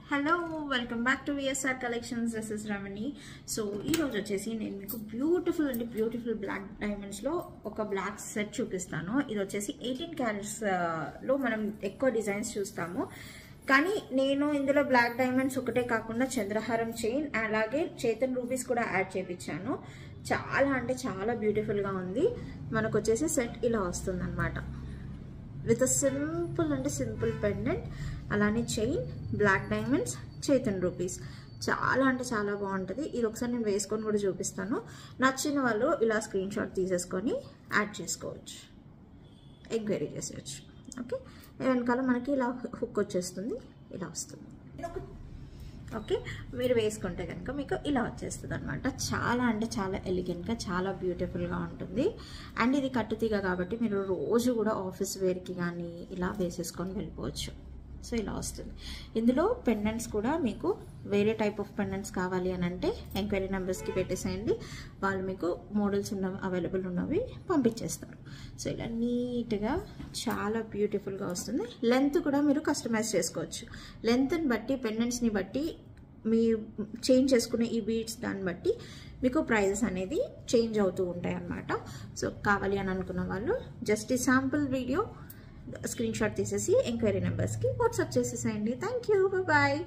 Hello welcome back to VSR collections. This is Ramani. So ఈరోజు వచ్చేసి నేను మీకు బ్యూటిఫుల్ బ్లాక్ డైమండ్స్లో ఒక బ్లాక్ సెట్ చూపిస్తాను. ఇది వచ్చేసి 18 క్యారెట్స్లో మనం ఎక్కువ డిజైన్స్ చూస్తాము, కానీ నేను ఇందులో బ్లాక్ డైమండ్స్ ఒకటే కాకుండా చంద్రహారం చైన్ అలాగే చేతన్ రూబీస్ కూడా యాడ్ చేయించాను. చాలా అంటే చాలా బ్యూటిఫుల్గా ఉంది. మనకు వచ్చేసి సెట్ ఇలా వస్తుంది అనమాట, విత్ సింపుల్ పెండెంట్, అలానే chain, black diamonds, Chetan rupees. చాలా అంటే చాలా బాగుంటుంది. ఇది ఒకసారి నేను వేసుకొని కూడా చూపిస్తాను. నచ్చిన వాళ్ళు ఇలా స్క్రీన్ షాట్ తీసేసుకొని యాడ్ చేసుకోవచ్చు, ఎంక్వైరీ చేసేయచ్చు. ఓకే, వెనకాల మనకి ఇలా హుక్ వచ్చేస్తుంది, ఇలా వస్తుంది. ఓకే, మీరు వేసుకుంటే కనుక మీకు ఇలా వచ్చేస్తుంది అనమాట. చాలా అంటే చాలా ఎలిగెంట్గా, చాలా బ్యూటిఫుల్గా ఉంటుంది. అండ్ ఇది కట్టుతీగ కాబట్టి మీరు రోజు కూడా ఆఫీస్ వేర్కి కానీ ఇలా వేసేసుకొని వెళ్ళిపోవచ్చు. సో ఇలా వస్తుంది. ఇందులో పెండెంట్స్ కూడా మీకు వేరే టైప్ ఆఫ్ పెండెంట్స్ కావాలి అని అంటే ఎంక్వైరీ నెంబర్స్కి పెట్టేసేయండి, వాళ్ళు మీకు మోడల్స్ ఉన్నవి అవైలబుల్ ఉన్నవి పంపించేస్తారు. సో ఇలా నీట్గా చాలా బ్యూటిఫుల్గా వస్తుంది. లెంత్ కూడా మీరు కస్టమైజ్ చేసుకోవచ్చు. లెంత్ని బట్టి, పెండెంట్స్ని బట్టి, మీ చేంజ్ చేసుకునే ఈ బీడ్స్ దాన్ని బట్టి మీకు ప్రైజెస్ అనేది చేంజ్ అవుతూ ఉంటాయి అన్నమాట. సో కావాలి అని అనుకున్న వాళ్ళు జస్ట్ ఈ శాంపుల్ వీడియో స్క్రీన్ షాట్ తీసేసి ఎంక్వైరీ నెంబర్స్కి వాట్సాప్ చేసేసేయండి. Thank you, bye.